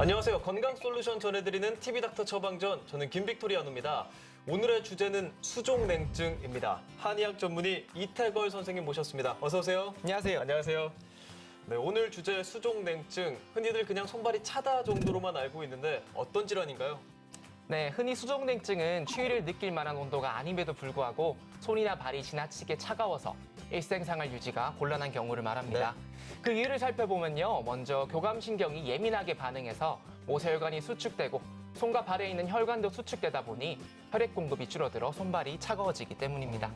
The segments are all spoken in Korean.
안녕하세요. 건강솔루션 전해드리는 TV닥터 처방전, 저는 김빅토리아노입니다. 오늘의 주제는 수족냉증입니다. 한의학 전문의 이태걸 선생님 모셨습니다. 어서 오세요. 안녕하세요. 안녕하세요. 네, 오늘 주제 수족냉증, 흔히들 그냥 손발이 차다 정도로만 알고 있는데 어떤 질환인가요? 네, 흔히 수족냉증은 추위를 느낄 만한 온도가 아님에도 불구하고 손이나 발이 지나치게 차가워서 일생생활 유지가 곤란한 경우를 말합니다. 그 이유를 살펴보면요. 먼저 교감신경이 예민하게 반응해서 모세혈관이 수축되고 손과 발에 있는 혈관도 수축되다 보니 혈액 공급이 줄어들어 손발이 차가워지기 때문입니다.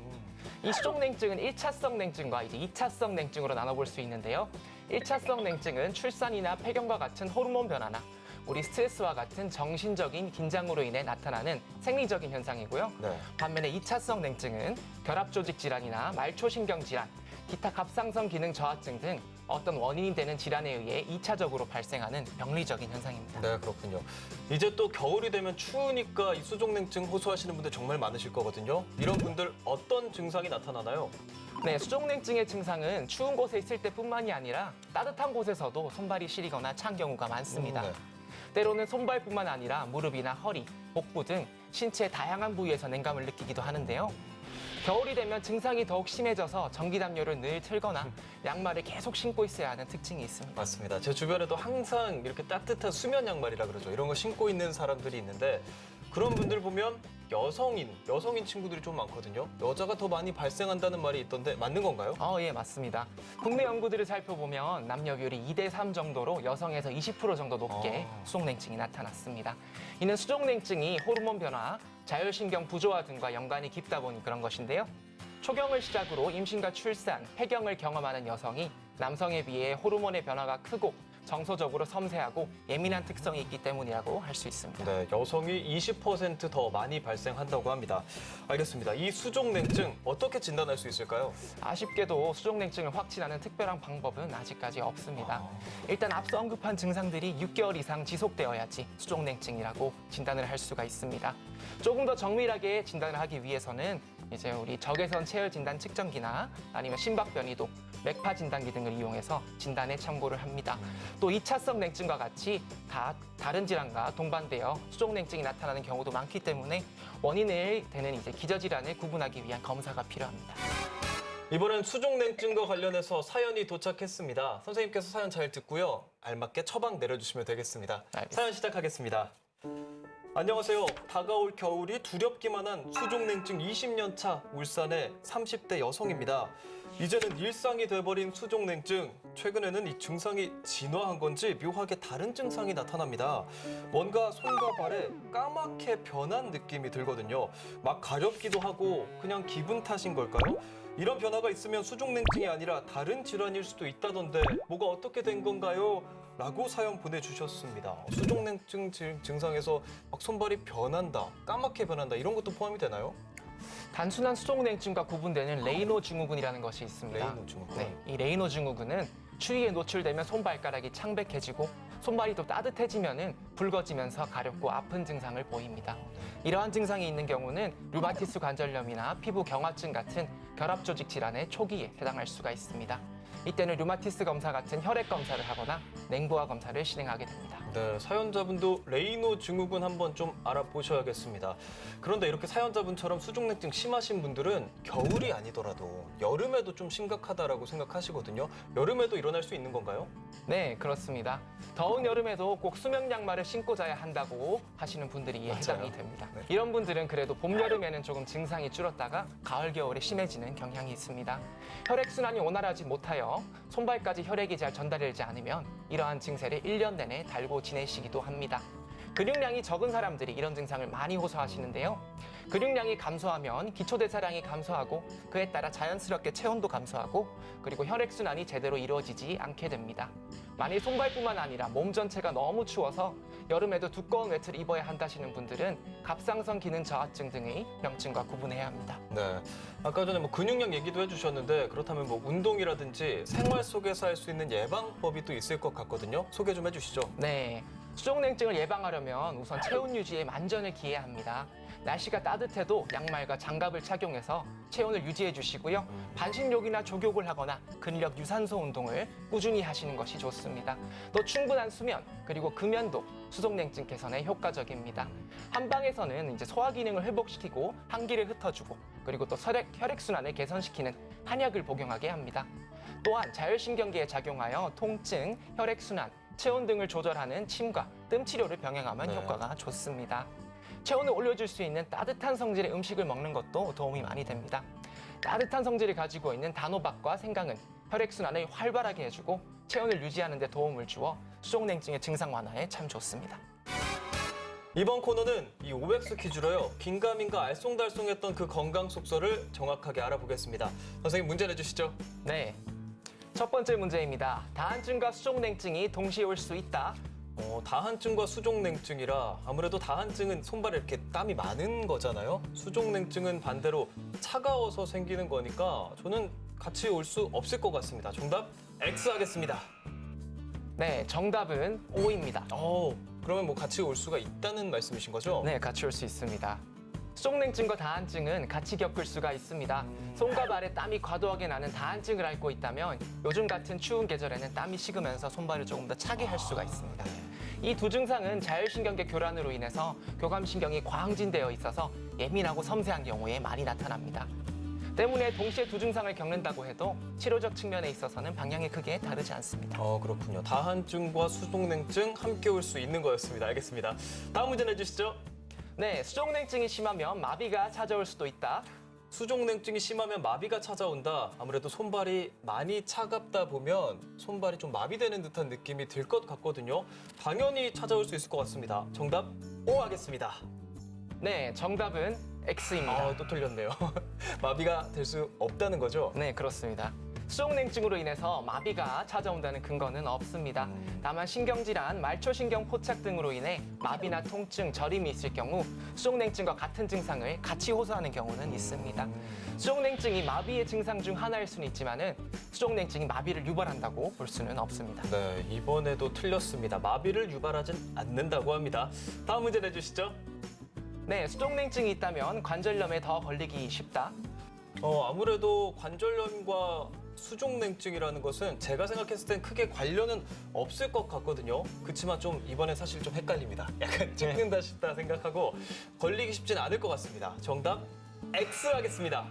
이 수족냉증은 1차성 냉증과 이제 2차성 냉증으로 나눠볼 수 있는데요. 1차성 냉증은 출산이나 폐경과 같은 호르몬 변화나 우리 스트레스와 같은 정신적인 긴장으로 인해 나타나는 생리적인 현상이고요. 네. 반면에 2차성 냉증은 결합조직 질환이나 말초신경 질환, 기타 갑상선 기능 저하증 등 어떤 원인이 되는 질환에 의해 2차적으로 발생하는 병리적인 현상입니다. 네, 그렇군요. 이제 또 겨울이 되면 추우니까 이 수족냉증 호소하시는 분들 정말 많으실 거거든요. 이런 분들 어떤 증상이 나타나나요? 네, 수족냉증의 증상은 추운 곳에 있을 때뿐만이 아니라 따뜻한 곳에서도 손발이 시리거나 찬 경우가 많습니다. 네. 때로는 손발뿐만 아니라 무릎이나 허리, 복부 등 신체의 다양한 부위에서 냉감을 느끼기도 하는데요. 겨울이 되면 증상이 더욱 심해져서 전기담요를 늘 틀거나 양말을 계속 신고 있어야 하는 특징이 있습니다. 맞습니다. 제 주변에도 항상 이렇게 따뜻한 수면 양말이라 그러죠. 이런 거 신고 있는 사람들이 있는데 그런 분들 보면 여성인 친구들이 좀 많거든요. 여자가 더 많이 발생한다는 말이 있던데 맞는 건가요? 예, 맞습니다. 국내 연구들을 살펴보면 남녀 비율이 2대3 정도로 여성에서 20% 정도 높게 수족냉증이 나타났습니다. 이는 수족냉증이 호르몬 변화, 자율신경 부조화 등과 연관이 깊다 보니 그런 것인데요. 초경을 시작으로 임신과 출산, 폐경을 경험하는 여성이 남성에 비해 호르몬의 변화가 크고 정서적으로 섬세하고 예민한 특성이 있기 때문이라고 할 수 있습니다. 네, 여성이 20% 더 많이 발생한다고 합니다. 알겠습니다. 이 수족냉증 어떻게 진단할 수 있을까요? 아쉽게도 수족냉증을 확진하는 특별한 방법은 아직까지 없습니다. 일단 앞서 언급한 증상들이 6개월 이상 지속되어야지 수족냉증이라고 진단을 할 수가 있습니다. 조금 더 정밀하게 진단을 하기 위해서는 이제 우리 적외선 체열 진단 측정기나 아니면 심박 변이도, 맥파 진단기 등을 이용해서 진단에 참고를 합니다. 또 2차성 냉증과 같이 다른 질환과 동반되어 수족냉증이 나타나는 경우도 많기 때문에 원인을 되는 이제 기저질환을 구분하기 위한 검사가 필요합니다. 이번엔 수족냉증과 관련해서 사연이 도착했습니다. 선생님께서 사연 잘 듣고요. 알맞게 처방 내려주시면 되겠습니다. 알겠습니다. 사연 시작하겠습니다. 안녕하세요. 다가올 겨울이 두렵기만 한 수족냉증 20년 차 울산의 30대 여성입니다. 이제는 일상이 돼버린 수족냉증. 최근에는 이 증상이 진화한 건지 묘하게 다른 증상이 나타납니다. 뭔가 손과 발에 까맣게 변한 느낌이 들거든요. 막 가렵기도 하고 그냥 기분 탓인 걸까요? 이런 변화가 있으면 수족냉증이 아니라 다른 질환일 수도 있다던데 뭐가 어떻게 된 건가요? 라고 사연 보내주셨습니다. 수족냉증 증상에서 막 손발이 변한다, 까맣게 변한다 이런 것도 포함이 되나요? 단순한 수족냉증과 구분되는 레이노 증후군이라는 것이 있습니다. 레이노 증후군. 네, 이 레이노 증후군은 추위에 노출되면 손발가락이 창백해지고 손발이 또 따뜻해지면은 붉어지면서 가렵고 아픈 증상을 보입니다. 이러한 증상이 있는 경우는 류마티스 관절염이나 피부 경화증 같은 결합조직 질환의 초기에 해당할 수가 있습니다. 이때는 류마티스 검사 같은 혈액 검사를 하거나 냉부화 검사를 진행하게 됩니다. 네, 사연자분도 레이노 증후군 한번 좀 알아보셔야겠습니다. 그런데 이렇게 사연자분처럼 수족냉증 심하신 분들은 겨울이 아니더라도 여름에도 좀 심각하다라고 생각하시거든요. 여름에도 일어날 수 있는 건가요? 네, 그렇습니다. 더운 여름에도 꼭 수면 양말을 신고 자야 한다고 하시는 분들이 해당이 됩니다. 네. 이런 분들은 그래도 봄, 여름에는 조금 증상이 줄었다가 가을, 겨울에 심해지는 경향이 있습니다. 혈액순환이 원활하지 못하여 손발까지 혈액이 잘 전달되지 않으면 이러한 증세를 1년 내내 달고 지내시기도 합니다. 근육량이 적은 사람들이 이런 증상을 많이 호소하시는데요. 근육량이 감소하면 기초대사량이 감소하고 그에 따라 자연스럽게 체온도 감소하고 그리고 혈액순환이 제대로 이루어지지 않게 됩니다. 만일 손발뿐만 아니라 몸 전체가 너무 추워서 여름에도 두꺼운 외투를 입어야 한다시는 분들은 갑상선 기능 저하증 등의 병증과 구분해야 합니다. 네. 아까 전에 뭐 근육량 얘기도 해주셨는데 그렇다면 뭐 운동이라든지 생활 속에서 할 수 있는 예방법이 또 있을 것 같거든요. 소개 좀 해주시죠. 네. 수족냉증을 예방하려면 우선 체온 유지에 만전을 기해야 합니다. 날씨가 따뜻해도 양말과 장갑을 착용해서 체온을 유지해 주시고요. 반신욕이나 족욕을 하거나 근력 유산소 운동을 꾸준히 하시는 것이 좋습니다. 또 충분한 수면 그리고 금연도 수족냉증 개선에 효과적입니다. 한방에서는 이제 소화 기능을 회복시키고 한기를 흩어주고 그리고 또 혈액순환을 개선시키는 한약을 복용하게 합니다. 또한 자율신경계에 작용하여 통증, 혈액순환, 체온 등을 조절하는 침과 뜸 치료를 병행하면 효과가 좋습니다. 체온을 올려줄 수 있는 따뜻한 성질의 음식을 먹는 것도 도움이 많이 됩니다. 따뜻한 성질을 가지고 있는 단호박과 생강은 혈액순환을 활발하게 해주고 체온을 유지하는 데 도움을 주어 수족냉증의 증상 완화에 참 좋습니다. 이번 코너는 이 OX 퀴즈로요. 긴가민가 알쏭달쏭했던 그 건강 속설을 정확하게 알아보겠습니다. 선생님 문제 내주시죠. 네. 첫 번째 문제입니다. 다한증과 수족냉증이 동시에 올 수 있다. 다한증과 수족냉증이라 아무래도 다한증은 손발에 이렇게 땀이 많은 거잖아요. 수족냉증은 반대로 차가워서 생기는 거니까 저는 같이 올 수 없을 것 같습니다. 정답 X 하겠습니다. 네, 정답은 O입니다. 그러면 뭐 같이 올 수가 있다는 말씀이신 거죠? 네, 같이 올 수 있습니다. 수족냉증과 다한증은 같이 겪을 수가 있습니다. 손과 발에 땀이 과도하게 나는 다한증을 앓고 있다면 요즘 같은 추운 계절에는 땀이 식으면서 손발을 조금 더 차게 할 수가 있습니다. 이 두 증상은 자율신경계 교란으로 인해서 교감신경이 과항진되어 있어서 예민하고 섬세한 경우에 많이 나타납니다. 때문에 동시에 두 증상을 겪는다고 해도 치료적 측면에 있어서는 방향이 크게 다르지 않습니다. 그렇군요. 다한증과 수족냉증 함께 올 수 있는 거였습니다. 알겠습니다. 다음 문제 내주시죠. 네, 수족냉증이 심하면 마비가 찾아올 수도 있다. 수족냉증이 심하면 마비가 찾아온다. 아무래도 손발이 많이 차갑다 보면 손발이 좀 마비되는 듯한 느낌이 들 것 같거든요. 당연히 찾아올 수 있을 것 같습니다. 정답 O 하겠습니다. 네, 정답은 X입니다. 또 틀렸네요. 마비가 될 수 없다는 거죠? 네, 그렇습니다. 수족냉증으로 인해서 마비가 찾아온다는 근거는 없습니다. 다만 신경질환, 말초신경 포착 등으로 인해 마비나 통증, 저림이 있을 경우 수족냉증과 같은 증상을 같이 호소하는 경우는 있습니다. 수족냉증이 마비의 증상 중 하나일 수는 있지만은 수족냉증이 마비를 유발한다고 볼 수는 없습니다. 네, 이번에도 틀렸습니다. 마비를 유발하진 않는다고 합니다. 다음 문제 내주시죠. 네, 수족냉증이 있다면 관절염에 더 걸리기 쉽다. 아무래도 관절염과 수족냉증이라는 것은 제가 생각했을 땐 크게 관련은 없을 것 같거든요. 그렇지만 좀 이번에 사실 좀 헷갈립니다. 약간 찍는다 싶다 생각하고 걸리기 쉽진 않을 것 같습니다. 정답 X 하겠습니다.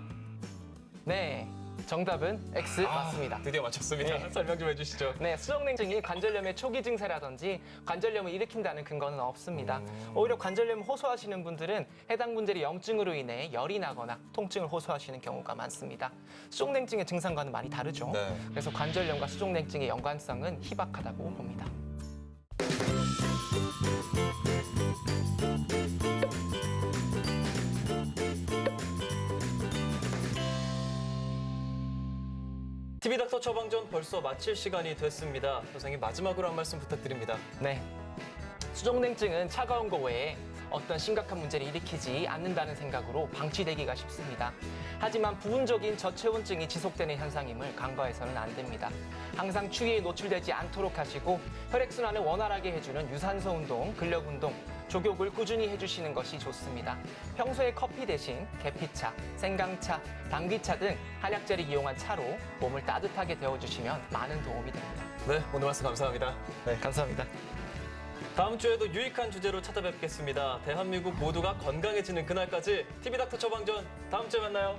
네, 정답은 X 맞습니다. 드디어 맞췄습니다. 네. 설명 좀 해주시죠. 네, 수족냉증이 관절염의 초기 증세라든지 관절염을 일으킨다는 근거는 없습니다. 오히려 관절염을 호소하시는 분들은 해당 문제의 염증으로 인해 열이 나거나 통증을 호소하시는 경우가 많습니다. 수족냉증의 증상과는 많이 다르죠. 네. 그래서 관절염과 수족냉증의 연관성은 희박하다고 봅니다. TV닥터 처방전 벌써 마칠 시간이 됐습니다. 선생님 마지막으로 한 말씀 부탁드립니다. 네, 수족냉증은 차가운 거 외에 어떤 심각한 문제를 일으키지 않는다는 생각으로 방치되기가 쉽습니다. 하지만 부분적인 저체온증이 지속되는 현상임을 간과해서는 안 됩니다. 항상 추위에 노출되지 않도록 하시고 혈액순환을 원활하게 해주는 유산소 운동, 근력 운동, 족욕을 꾸준히 해주시는 것이 좋습니다. 평소에 커피 대신 계피차, 생강차, 당귀차 등 한약재를 이용한 차로 몸을 따뜻하게 데워주시면 많은 도움이 됩니다. 네, 오늘 말씀 감사합니다. 네, 감사합니다. 다음 주에도 유익한 주제로 찾아뵙겠습니다. 대한민국 모두가 건강해지는 그날까지 TV닥터 처방전 다음 주에 만나요.